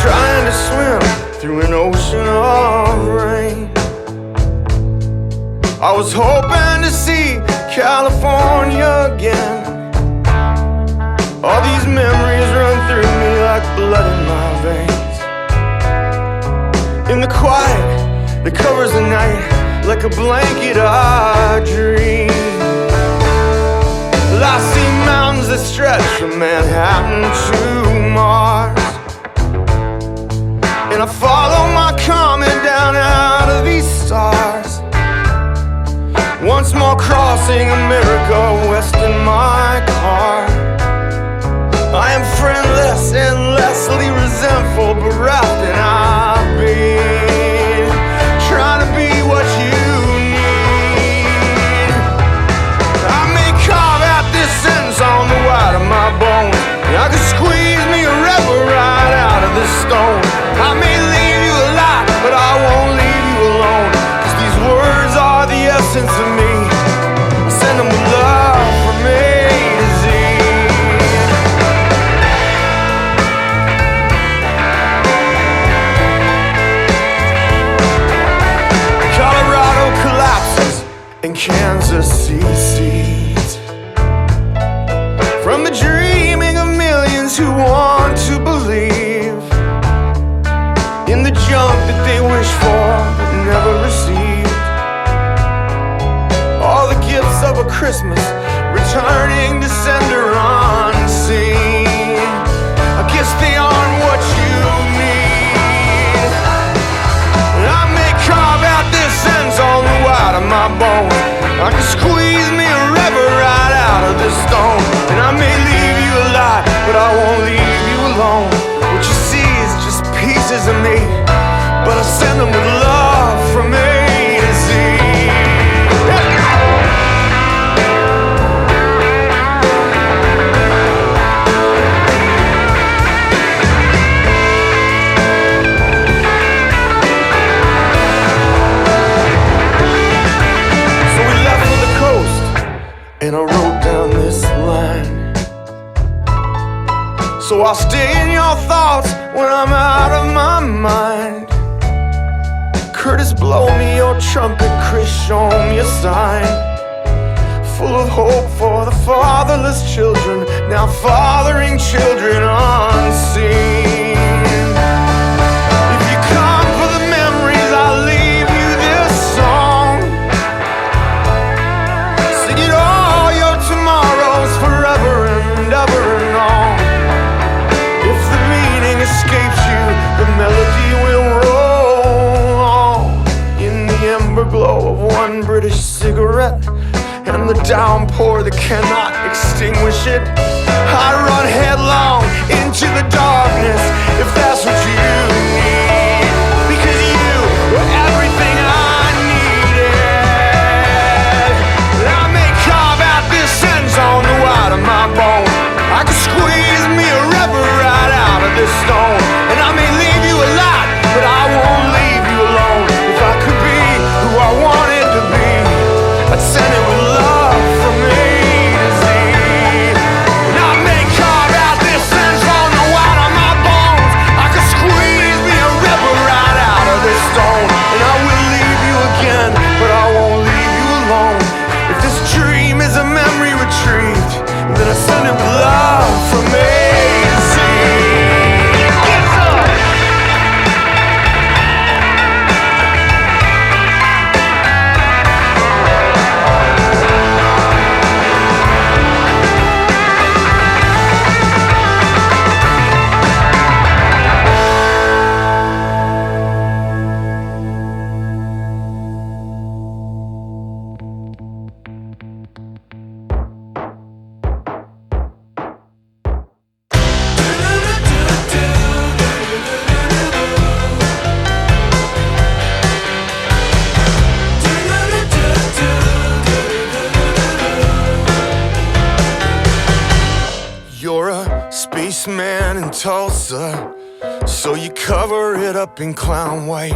trying to swim through an ocean of rain. I was hoping to see California again. All these memories run through me like blood in my veins. In the quiet that covers the night, like a blanket I dream. I see mountains that stretch from Manhattan to Mars, and I follow my comet down out of these stars. Once more crossing America west in my car. I am friendless, endlessly resentful, bereft, and I've been trying to be what you need. I may carve out this sentence on the white of my bones. I could squeeze me a river right out of this stone. I may leave you alive, but I won't leave you alone. 'Cause these words are the essence of me. I send them with love from A to Z. Colorado collapses and Kansas secedes from the dreaming of millions who want to believe in the junk that they wish for but never received. All the gifts of a Christmas returning to sender unseen. I guess they aren't what you need. And I may carve out this sentence on the white of my bones. I can squeeze me a river right out of this stone. And I may leave you alive, but I won't leave you alone. What you see is just pieces of me, but I send them with love from A to Z. So we left for the coast, and I wrote down this line. So I'll stay in your thoughts when I'm out of my mind. Curtis, blow me your trumpet. Chris, show me a sign. Full of hope for the fatherless children, now fathering children unseen. If you come for the memories, I'll leave you this song. Sing it all your tomorrows forever and ever and on. If the meaning escapes you, the melody will roll on. In the ember glow of one British cigarette and the downpour that cannot extinguish it, I run headlong into the darkness if that's what you need. Because you were everything I needed. And I may carve out this sentence on the white of my bone. I could squeeze me a river right out of this stone. And I may leave you alive, but I won't leave you alone. If I could be who I wanted to be, I'd send it with love from A to Z. And I may carve out this sentence on the white of my bones. I could squeeze me a river right out of this stone. And I will leave you again, but I won't leave you alone. If this dream is a memory retrieved, then I send it with love from A to Z. Yes, sir. You're a spaceman in Tulsa, so you cover it up in clown white.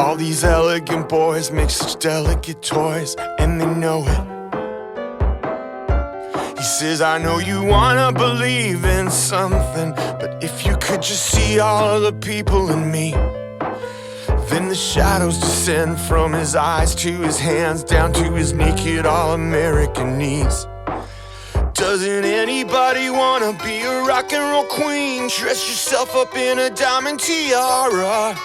All these elegant boys make such delicate toys, and they know it. He says, I know you wanna believe in something, but if you could just see all of the people in me. Then the shadows descend from his eyes to his hands, down to his naked all-American knees. Doesn't anybody wanna be a rock and roll queen? Dress yourself up in a diamond tiara.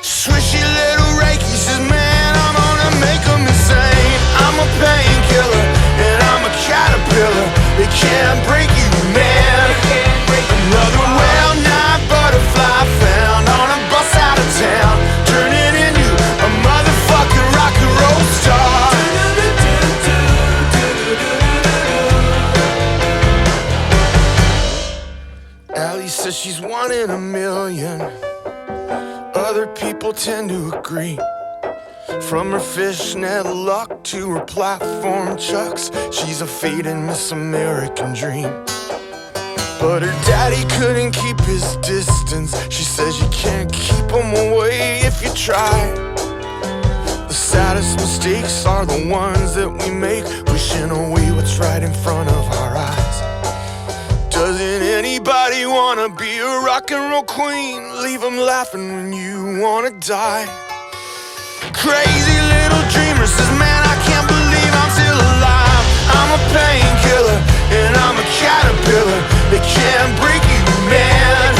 Swishy little Reiki says, man, I'm gonna make them insane. I'm a painkiller and I'm a caterpillar. They can't break you, man. Another well-known butterfly found on a bus out of town, turning into a motherfucking rock and roll star. Allie says she's one in a million. Other people tend to agree. From her fishnet luck to her platform chucks, she's a fading Miss American dream. But her daddy couldn't keep his distance. She says you can't keep him away if you try. The saddest mistakes are the ones that we make, wishing away what's right in front of our eyes. Doesn't anybody wanna be a rock and roll queen? Leave them laughing when you wanna die. Crazy little dreamer says, man, I can't believe I'm still alive. I'm a painkiller and I'm a caterpillar. They can't break you, man.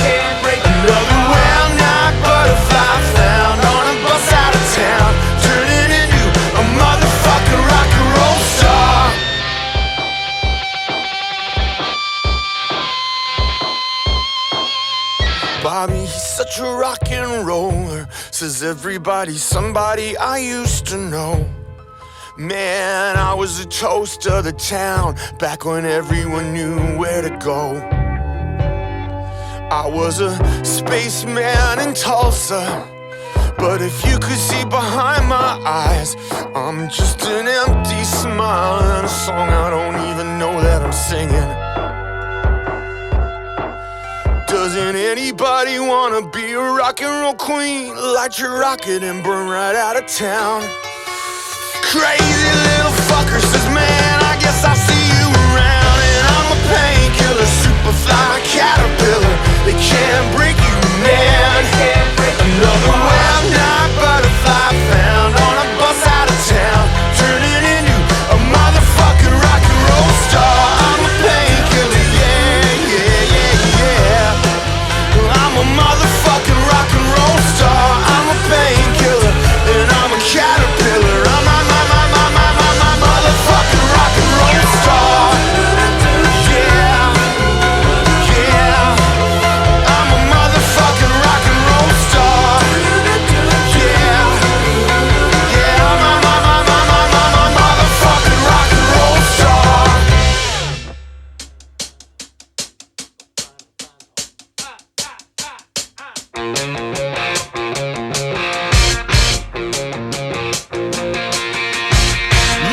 Another well-known butterfly found on a bus out of town, turning into a motherfucking rock and roll star. Bobby, he's such a rock and roller. Says everybody's somebody I used to know. Man, I was a toast of the town back when everyone knew where to go. I was a spaceman in Tulsa, but if you could see behind my eyes, I'm just an empty smile and a song I don't even know that I'm singing. Doesn't anybody wanna be a rock and roll queen? Light your rocket and burn right out of town. Crazy little fucker says, man, I guess I'll see you around. And I'm a painkiller, superfly caterpillar. They can't break you, man. Another well-known butterfly found on a bus out of town, turning into a motherfucking rock and roll star. I'm a painkiller, yeah, yeah, yeah, yeah. I'm a motherfucking rock and roll star. I'm a painkiller and I'm a caterpillar. I'm a motherfucking rock and roll star. Yeah, yeah. I'm a motherfucking rock and roll star. Yeah, yeah. I'm a motherfucking rock and roll star.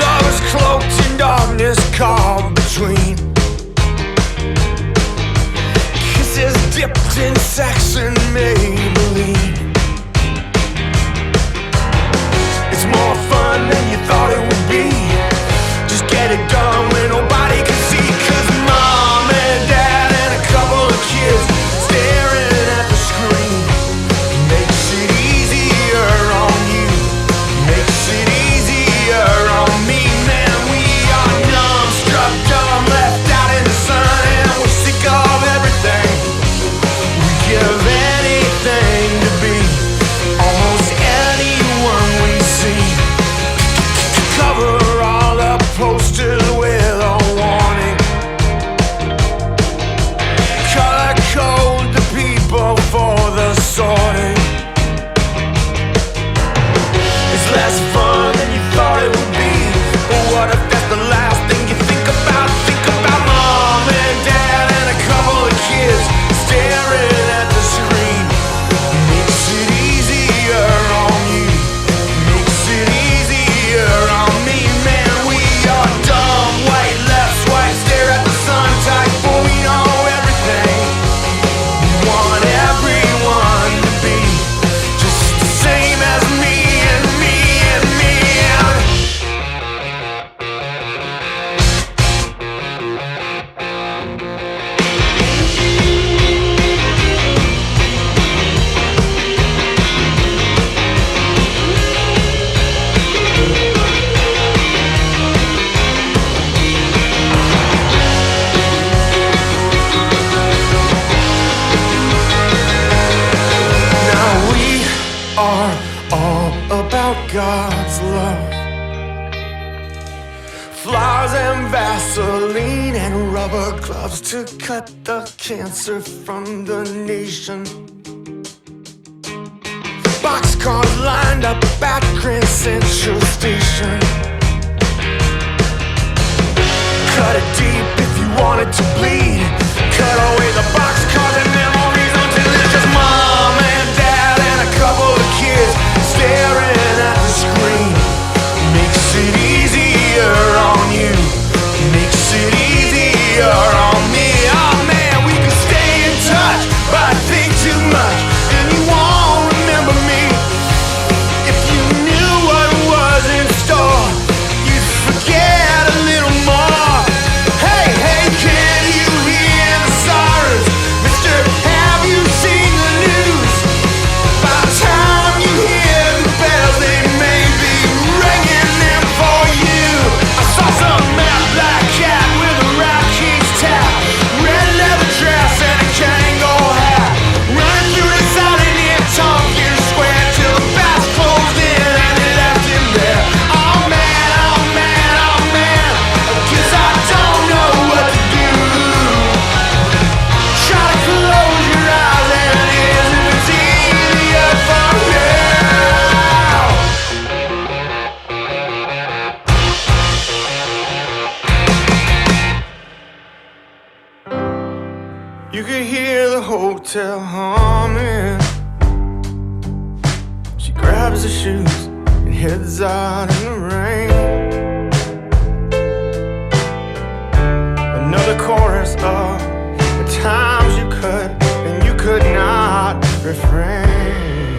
Love is cloaked in darkness, caught between kisses dipped in sex and Maybelline. It's more fun than you thought it would be. Just get it done when nobody can see. 'Cause mom and dad and a couple of kids staring at the screen makes it easier on you, makes it easier on me. Man, we are numb, struck dumb, left out in the sun, and we're sick of everything. We give anything rubber gloves to cut the cancer from the nation. Boxcars lined up at Grand Central Station. Cut it deep if you want it to bleed. Cut away the boxcars and memories until it's just mom and dad and a couple of kids staring at the screen. Makes it easier on you. Makes it easier on me. Oh man, we could stay in touch, but I think too much, and you won't remember me. If you knew what was in store, you'd forget a little more. Hey, hey, can you hear the sirens? Mister, have you seen the news? By the time you hear the bells, they may be ringing them for you. I saw some mad black cat with a rat cage tap, red leather dress and a Kangol hat, running through the silent near Tompkins Square till the bats closed in and they left him there. Oh man, oh man, oh man, 'cause I don't know what to do. Try to close your eyes and ears if it's easier for you. You could hear the hotel humming. She grabs her shoes and heads out in the rain. Another chorus of the times you could and you could not refrain.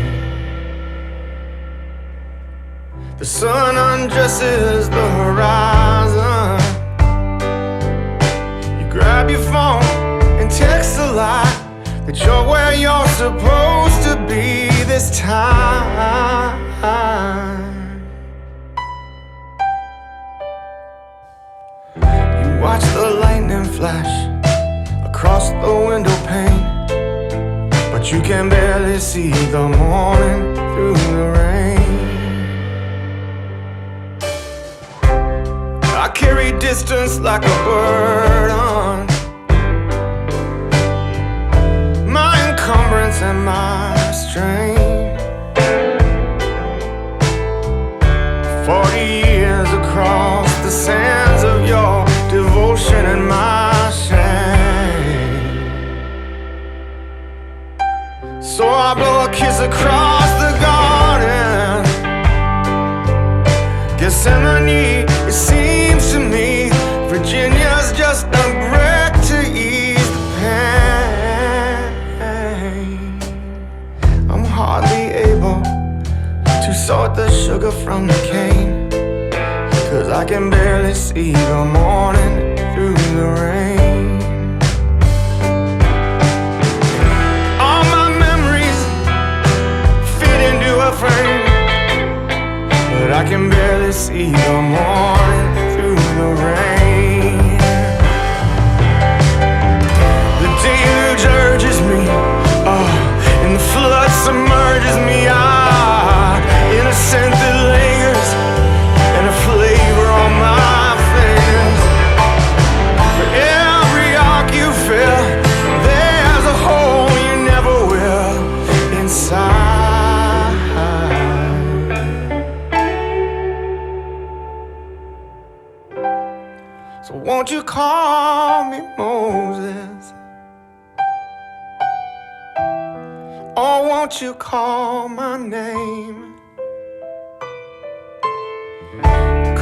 The sun undresses the horizon. You grab your phone and text a lie that you're where you're supposed to be this time. You watch the lightning flash across the window pane, but you can barely see the morning through the rain. I carry distance like a burden, my encumbrance and my strain. 40 years across the sands of your devotion and my shame. So I blow a kiss across the garden. Gethsemane, it seems to me, Virginia's just a brick to ease the pain. I'm hardly able to sort the sugar from the cane, 'cause I can barely see the morning through the rain. All my memories fit into a frame, but I can barely see the morning through the rain. The deluge urges me, and the flood submerges me. Innocent that lingers, and a flavor on my fingers. For every arc you fill, there's a hole you never will inside. So won't you call me Moses? Or won't you call my name?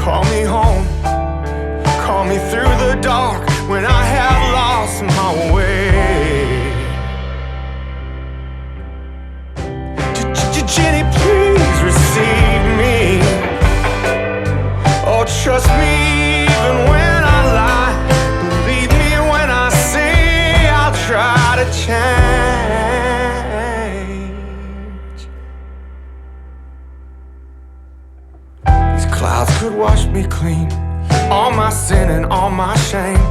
Call me home, call me through the dark when I have lost my way. Jenny, please receive me. Oh, trust me even when I lie. Believe me when I say I'll try to change. These clouds could wash me clean, all my sin and all my shame,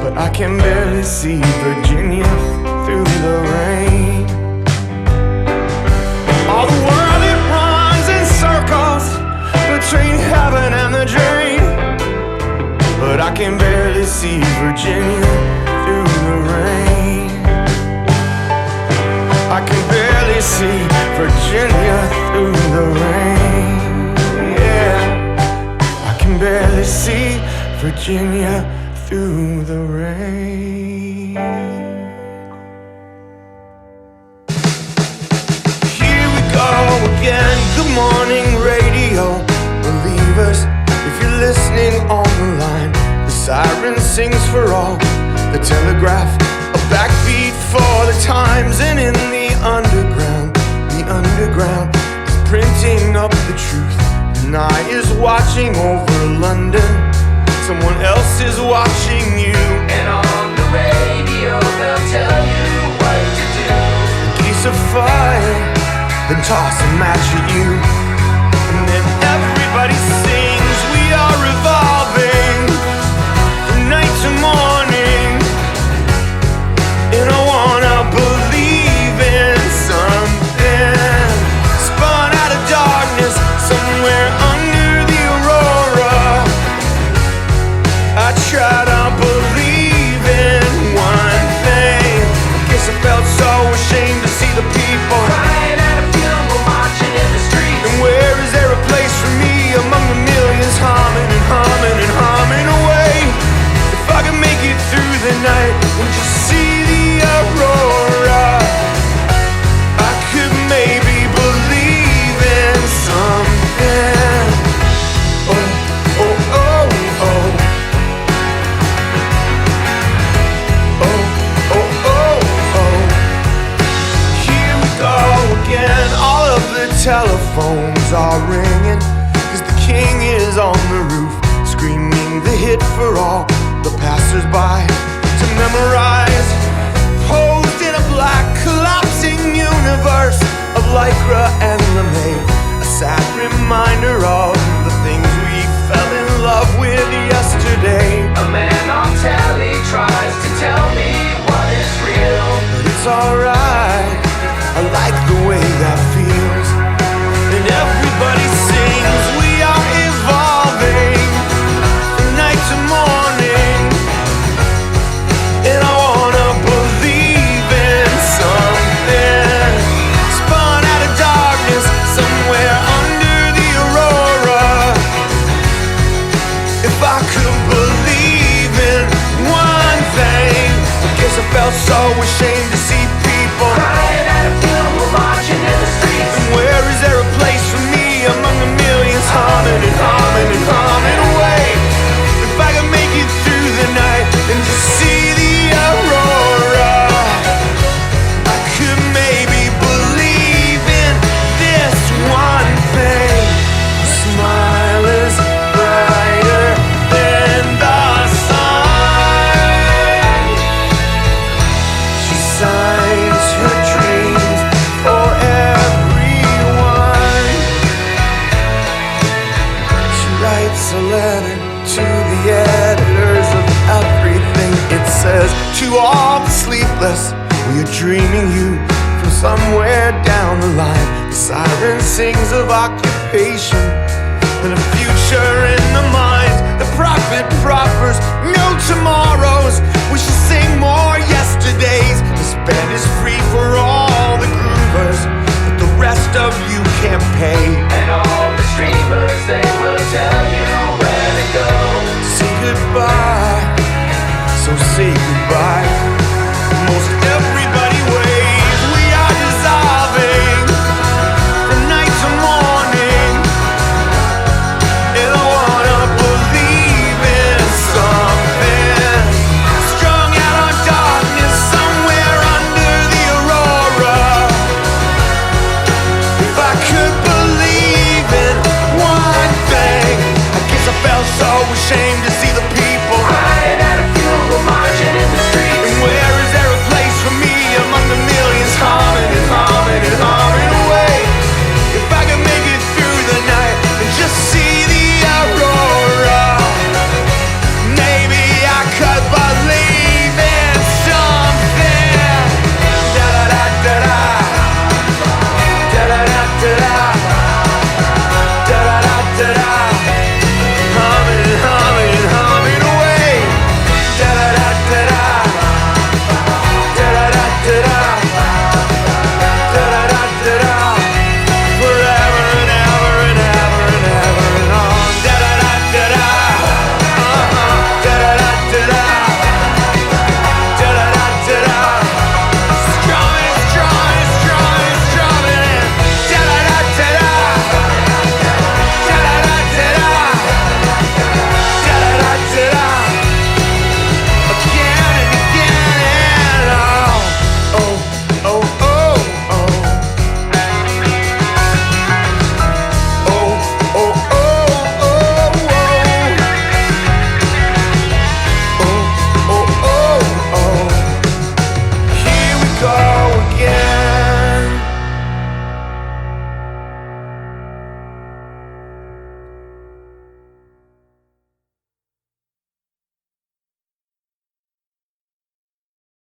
but I can barely see Virginia through the rain. All the world, it runs in circles between heaven and the drain, but I can barely see see Virginia through the rain. I can barely see Virginia through the rain. Yeah, I can barely see Virginia through the rain. Here we go again. Good morning, radio believers. If you're listening on the line, the siren sings for all. The telegraph, a backbeat for the times. And in the underground is printing up the truth. And I is watching over London. Someone else is watching you. And on the radio they'll tell you what to do. In case of fire, then toss a match at you. And then everybody sings, we are revolving from night to morning. And I wanna believe in something spun out of darkness somewhere under the aurora. I try to believe in one thing. I guess I felt so ashamed to see the people Crying at a funeral, marching in the streets. And where is there a place for me among the millions humming and humming and humming away? If I could make it through the night and just see the aurora, I could maybe believe in something. Oh, oh, oh, oh. Oh, oh, oh, oh. Here we go again. All of the telephones are ringing, 'cause the king is on the roof, screaming the hit for all the passers-by to memorize. Posed in a black collapsing universe of lycra and lame, a sad reminder of the things we fell in love with yesterday. A man on telly tries to tell me what is real. But it's alright, I like the way that feels. And everybody sings, we are evolving from night to morning. And I wanna believe in something spun out of darkness somewhere under the aurora. If I could believe in one thing, I guess I felt so ashamed to see people Crying at a funeral, marching in the streets. And where is there a place for me among the millions humming and humming and humming away? If I could make it through the night and just see the aurora, I could maybe believe in this one thing. A smile is brighter than the sun. She signs her dreams for everyone. She writes a letter to the editors of everything. It says, to all the sleepless, we are dreaming you from somewhere down the line. The siren sings of occupation and a future in the mind. The prophet proffers no tomorrows. We should sing more yesterdays. This band is free for all the groovers, but the rest of you can't pay. And all the streamers, they will tell you where to go. Say goodbye, so say goodbye. Most everybody waves, we are dissolving from night to morning. And I wanna believe in something strung out on darkness somewhere under the aurora. If I could believe in one thing, I guess I felt so ashamed to see the